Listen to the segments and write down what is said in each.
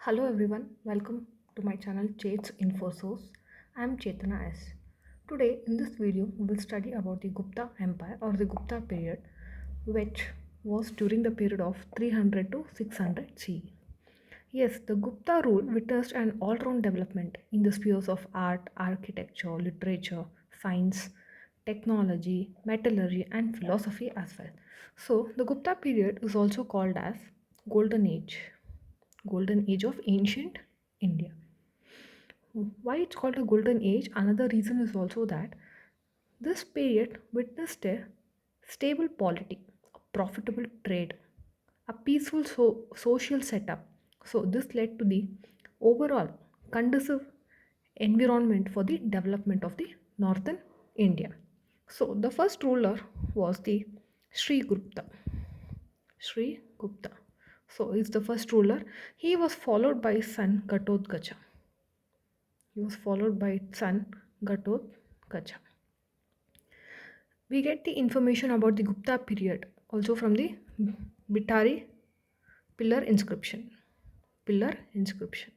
Hello everyone, welcome to my channel Chait's Info Source. I am Chetana S. Today in this video we will study about the Gupta Empire or the Gupta period, which was during the period of 300 to 600 CE. Yes, the Gupta rule witnessed an all-round development in the spheres of art, architecture, literature, science, technology, metallurgy and philosophy as well. So the Gupta period is also called as Golden Age. Golden Age of ancient India. Why it's called a golden age? Another reason is also that this period witnessed a stable polity, a profitable trade, a peaceful social setup. So this led to the overall conducive environment for the development of the northern India. So the first ruler was the Sri Gupta. Sri Gupta. So he's the first ruler. He was followed by his son Ghatotkacha. He was followed by his son Ghatotkacha. We get the information about the Gupta period also from the Bitari pillar inscription. Pillar inscription.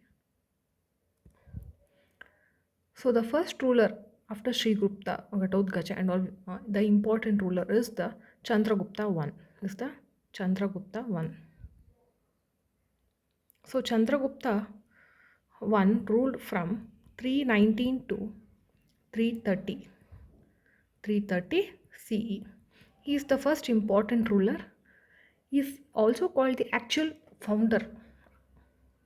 So the first ruler after Sri Gupta, Ghatotkacha and all, the important ruler is the Chandragupta one. Is the Chandragupta one. So Chandragupta one ruled from 319 to 330 330 CE. He is the first important ruler. He is also called the actual founder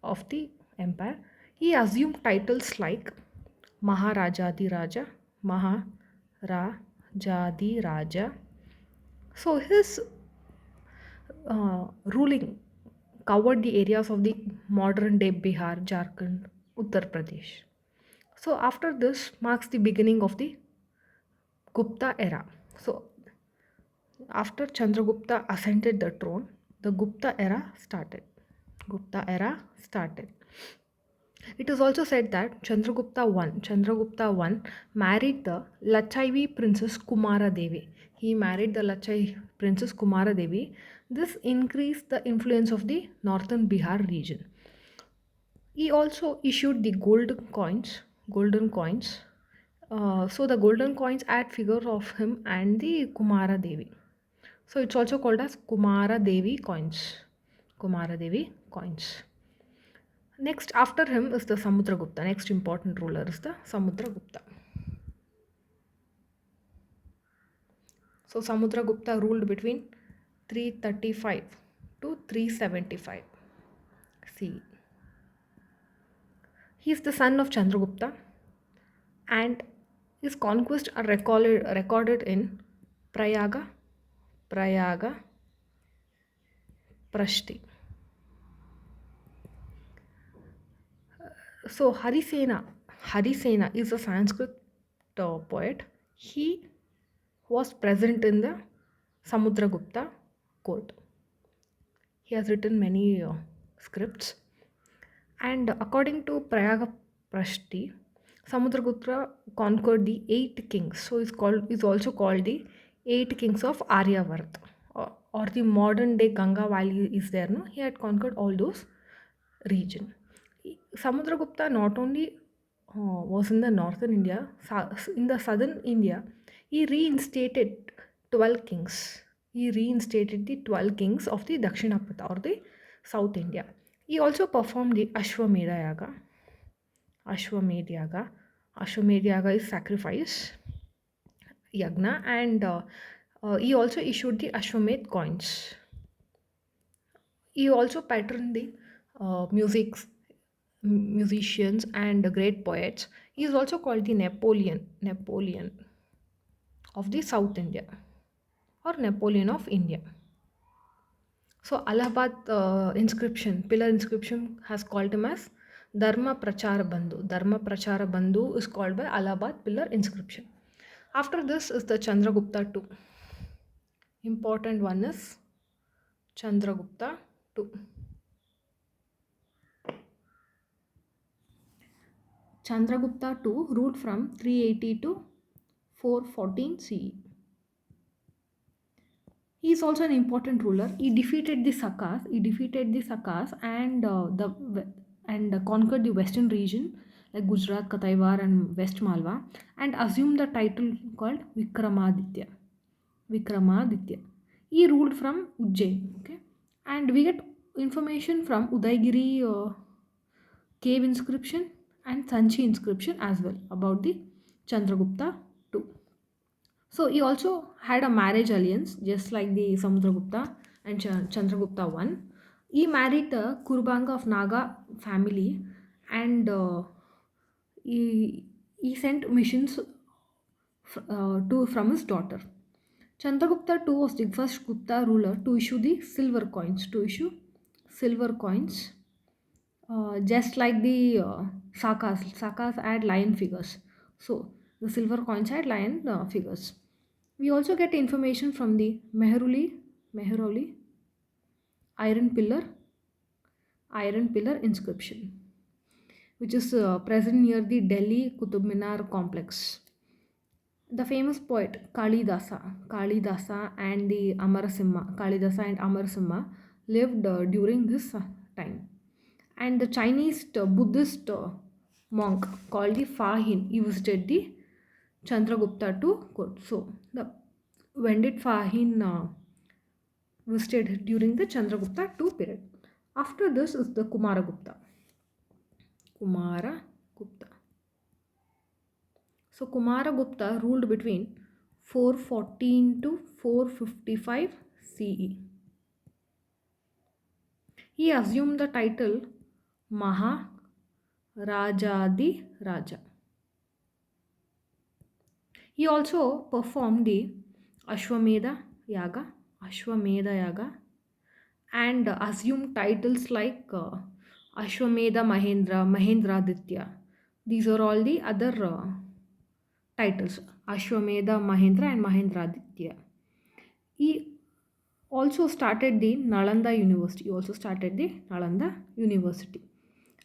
of the empire. He assumed titles like Maharajadiraja, Maharajadiraja. So his ruling covered the areas of the modern day Bihar, Jharkhand, Uttar Pradesh. So after this marks the beginning of the Gupta era. So after Chandragupta ascended the throne, the Gupta era started. Gupta era started. It is also said that Chandragupta I married the Lachaivi princess Kumara Devi. He married the Lachai princess Kumara Devi. This increased the influence of the northern Bihar region. He also issued the golden coins. So the golden coins add figure of him and the Kumara Devi. So it's also called as Kumara Devi coins. Kumara Devi coins. Next after him is the Samudragupta. Next important ruler is the Samudragupta. So Samudragupta ruled between 335 to 375 CE. He is the son of Chandragupta and his conquests are recorded in Prayaga, Prayaga, Prashti. So Harisena is a Sanskrit poet. He was present in the Samudragupta court. He has written many scripts. And according to Prayaga Prashti, Samudragupta conquered the eight kings. So is also called the eight kings of Aryavart. Or the modern day Ganga Valley is there. No? He had conquered all those region. Samudragupta not only was in the northern India, in the southern India, he reinstated 12 kings. He reinstated the 12 kings of the Dakshinapata or the South India. He also performed the Ashwamedha Yaga. Ashwamedha Yaga. Ashwamedha Yaga is sacrifice yagna, and he also issued the Ashwamedh coins. He also patterned the musicians and great poets. He is also called the Napoleon of the South India or Napoleon of India. So Allahabad pillar inscription has called him as Dharma Prachara Bandhu. Dharma Prachara Bandhu is called by Allahabad pillar inscription. After this is the Chandragupta II. Important one is Chandragupta II. Chandragupta II ruled from 380 to 414 CE. He is also an important ruler. He defeated the Sakas. and conquered the western region like Gujarat, Kataiwar, and West Malwa, and assumed the title called Vikramaditya. Vikramaditya. He ruled from Ujjain. Okay, and we get information from Udaigiri cave inscription and Sanchi inscription as well about the Chandragupta too. So he also had a marriage alliance just like the Samudragupta and Chandragupta one. He married the Kurbanga of Naga family, and he, he sent missions to from his daughter. Chandragupta too was the first Gupta ruler to issue the silver coins. To issue silver coins, just like the Sakas. Sakas had lion figures. So the silver coins had lion figures. We also get information from the Mehroli iron pillar, inscription, which is present near the Delhi Qutub Minar complex. The famous poet Kalidasa and the Kalidasa and Amarasimha lived during this time. And the Chinese Buddhist monk called the Fahin, he visited the Chandragupta to court. So, when did Fahin visited during the Chandragupta II period? After this is the Kumaragupta. Kumaragupta. So Kumaragupta ruled between 414 to 455 CE. He assumed the title Maharajadi Raja. He also performed the Ashwamedha Yaga, and assumed titles like Ashwamedha Mahendraditya. These are all the other titles: Ashwamedha Mahendra and Mahendraditya. He also started the Nalanda University.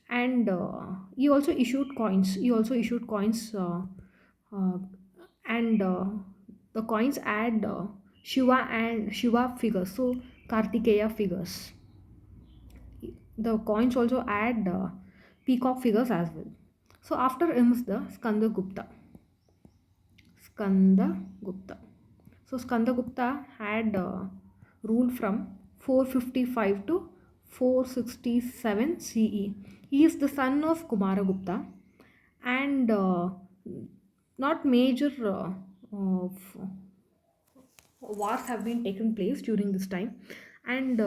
And he also issued coins. Uh, and the coins add Shiva figures. So Kartikeya figures. The coins also add peacock figures as well. So after him is the Skandagupta. So Skandagupta had ruled from 455 to 467 CE. He is the son of Kumaragupta, and not major wars have been taken place during this time. And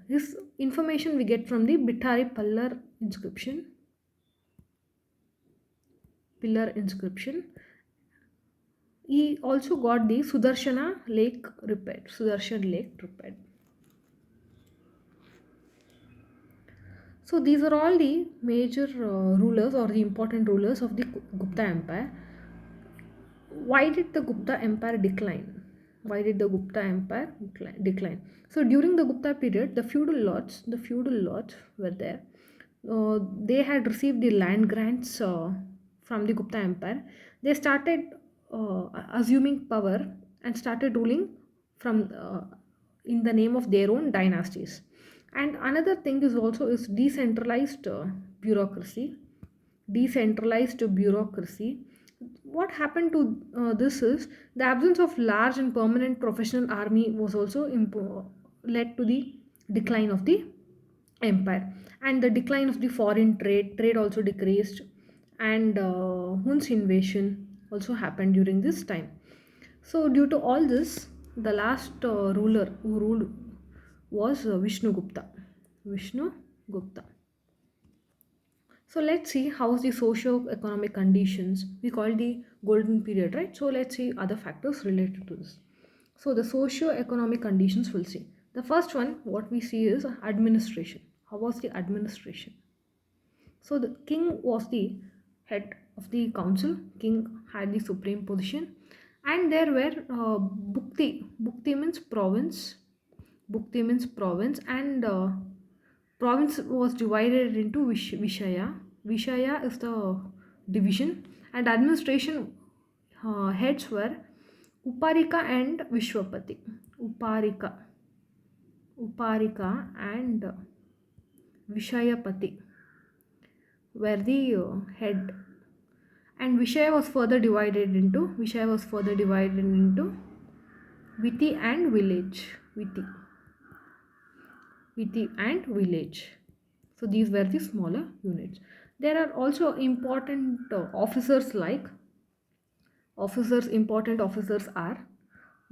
this information we get from the Bitari pillar inscription. He also got the Sudarshan Lake repaired. So these are all the major rulers or the important rulers of the Gupta Empire. Why did the Gupta Empire decline? Decline? So during the Gupta period, the feudal lords were there. They had received the land grants from the Gupta Empire. They started assuming power and started ruling from in the name of their own dynasties. And another thing is decentralized bureaucracy. What happened to this is the absence of large and permanent professional army was also led to the decline of the empire, and the decline of the foreign trade also decreased, and Hun's invasion also happened during this time. So due to all this, the last ruler who ruled was Vishnu Gupta. So let's see how's the socio-economic conditions. We call the golden period, right? So let's see other factors related to this. So the socio-economic conditions we'll see. The first one, what we see is administration. How was the administration? So the king was the head of the council. King had the supreme position, and there were bukti. Bukti means province. And province was divided into Vishaya. Vishaya is the division, and administration heads were Uparika and Vishwapati. Uparika, and Vishayapati. were the head, and Vishaya was further divided into Viti and village. Viti and village. So these were the smaller units. There are also important officers like important officers are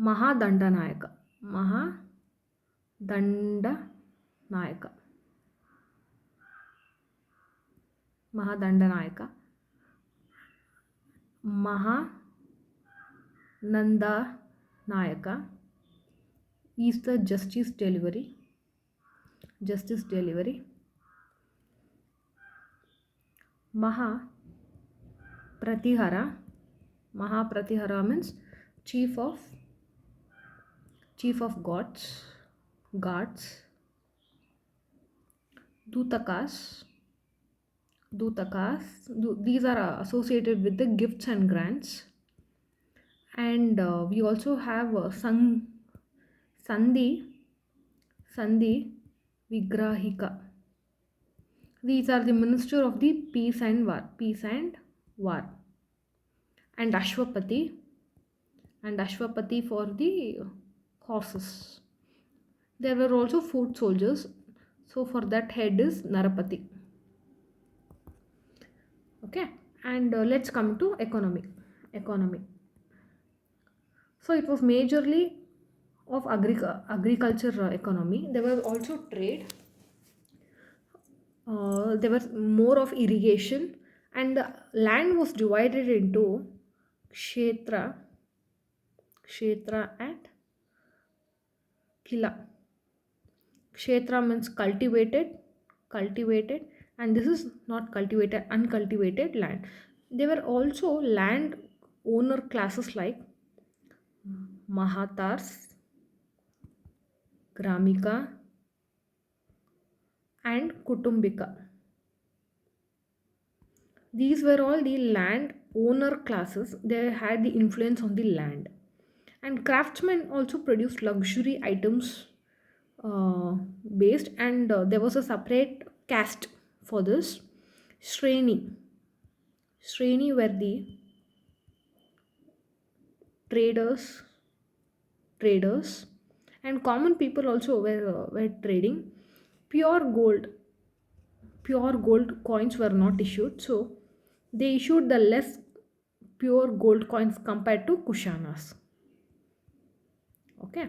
Mahadandanayaka. Mahadandanayaka. Mahadandanayaka. Mahananda is the justice delivery. Maha Pratihara. Mahapratihara means chief of guards. Dutakas. These are associated with the gifts and grants. And we also have Sandhi Vigrahika. These are the minister of the peace and war. And Ashwapati for the horses. There were also foot soldiers. So for that head is Narapati. Okay, and let's come to economy. So it was majorly of agriculture economy. There was also trade. There was more of irrigation, and the land was divided into kshetra and kila. Kshetra means cultivated, and this is not cultivated, uncultivated land. There were also land owner classes like Mahatars, Gramika, and Kutumbika. These were all the land owner classes. They had the influence on the land. And craftsmen also produced luxury items based, and there was a separate caste for this. Shreni. Shreni were the traders, and common people also were trading. Pure gold, pure gold coins were not issued, so they issued the less pure gold coins compared to Kushanas. Okay,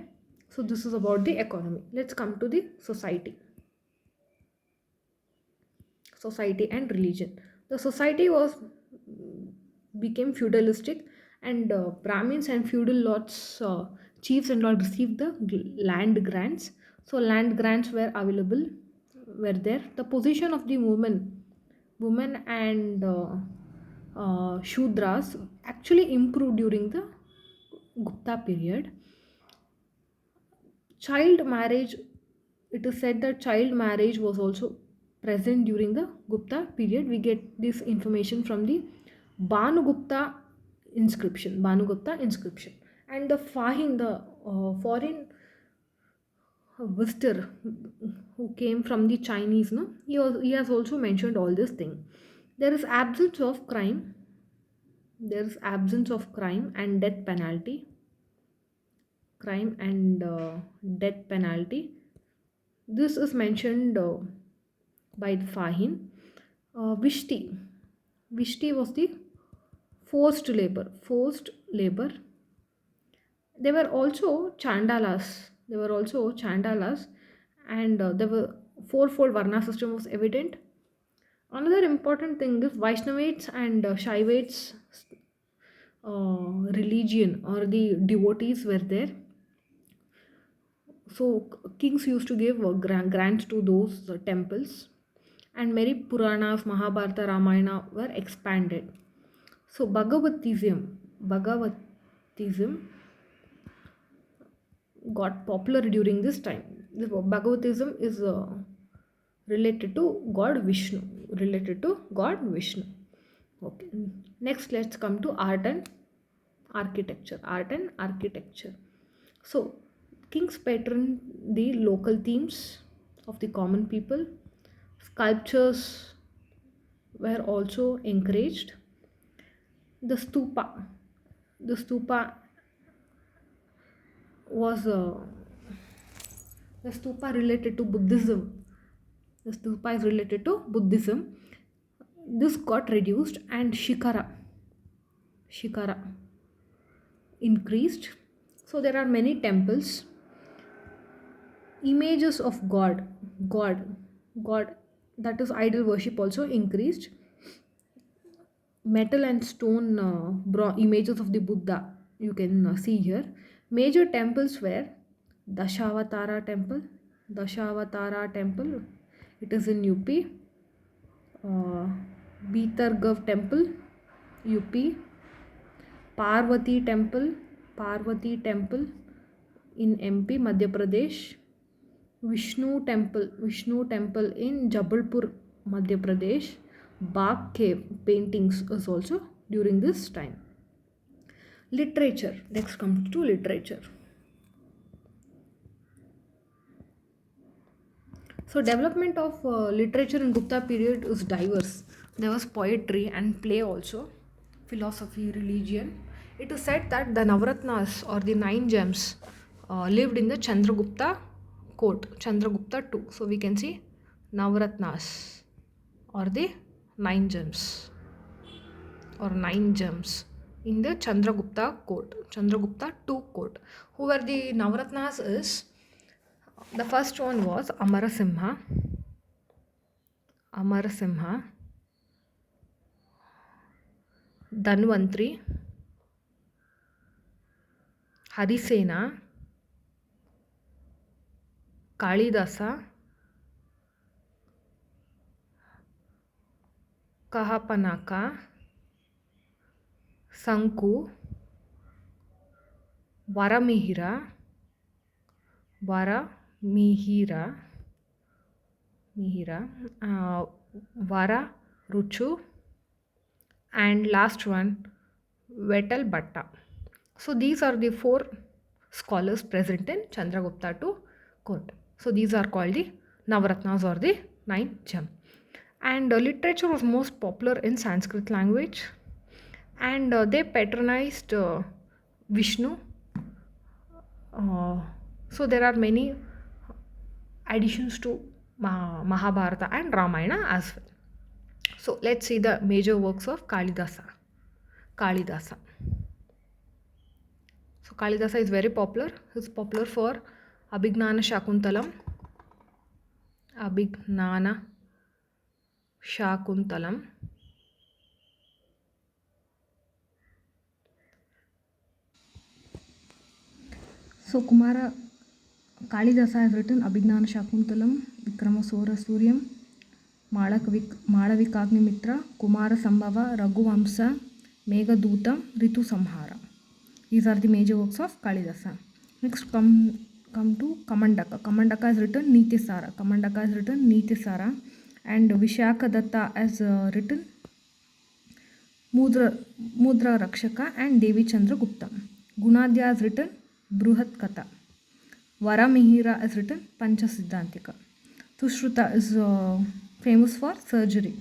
so this is about the economy. Let's come to the society and religion. The society was became feudalistic, and Brahmins and feudal lords, chiefs and all received the land grants. So land grants were available, were there. The position of the women and Shudras actually improved during the Gupta period. Child marriage, it is said that child marriage was also present during the Gupta period. We get this information from the Bhanugupta inscription. And the Fahin, the foreign visitor who came from the Chinese, no, he has also mentioned all this thing. There is absence of crime. There is absence of crime and death penalty. Crime and death penalty. This is mentioned by the Fahin. Vishti. Vishti was the forced labor. There were also Chandalas, and there were fourfold Varna system was evident. Another important thing is Vaishnavites and Shaivites religion, or the devotees were there. So kings used to give grants to those temples, and many Puranas, Mahabharata, Ramayana were expanded. So Bhagavatism got popular during this time. The Bhagavatism is related to God Vishnu. Okay. Next, let's come to art and architecture. So, kings patron the local themes of the common people. Sculptures were also encouraged. The stupa, the stupa was the stupa related to Buddhism. The stupa is related to Buddhism. This got reduced and shikara increased. So there are many temples. Images of god god that is idol worship also increased. Metal and stone images of the Buddha you can see here. Major temples were Dashavatara temple. Dashavatara temple, it is in UP. Betargav temple, UP. Parvati temple, Parvati temple in MP, Madhya Pradesh. Vishnu temple in Jabalpur, Madhya Pradesh. Bagh cave paintings is also during this time. Literature, next comes to literature. So development of literature in Gupta period is diverse. There was poetry and play also, philosophy, religion. It is said that the Navratnas or the 9 gems lived in the Chandragupta court, Chandragupta II. So we can see Navratnas or the 9 gems or 9 gems in the Chandragupta court, Chandragupta II court. Who were the Navratnas is, the first one was Amarasimha, Dhanvantri, Harisena, Kalidasa, Kahapanaka, Sanku, Varamihira, Vara Ruchu, and last one Vetal Bhatta. So these are the 4 scholars present in Chandragupta II court. So these are called the Navratnas or the 9 gem. And literature was most popular in Sanskrit language, and they patronized Vishnu. So there are many additions to Mahabharata and Ramayana as well. So let's see the major works of Kalidasa. So Kalidasa is very popular. He's popular for Abhignana Shakuntalam. So Kumara Kalidasa has written Abhignana Shakuntalam, Vikramasura Suryam, Malavikagni Kumara Sambhava, Raghuvamsa, Meghadutam, Ritu Samhara. These are the major works of Kalidasa. Next come to Kamandaka. Kamandaka has written Nitisara. And Vishakadatta has written Mudra Rakshaka and Devi Chandragupta. Gunadhya has written Bruhat Katha. Varamihira has written Panchasiddhantika. Sushruta is famous for surgery.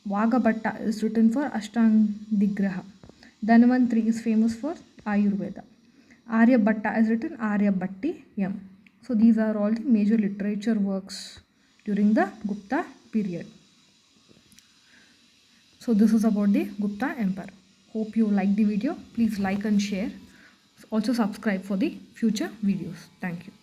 Vagabhatta is written for Ashtangdigraha. Dhanvantri is famous for Ayurveda. Aryabhatta has written Aryabhattiyam. So these are all the major literature works during the Gupta period. So this is about the Gupta Empire. Hope you like the video. Please like and share. Also subscribe for the future videos. Thank you.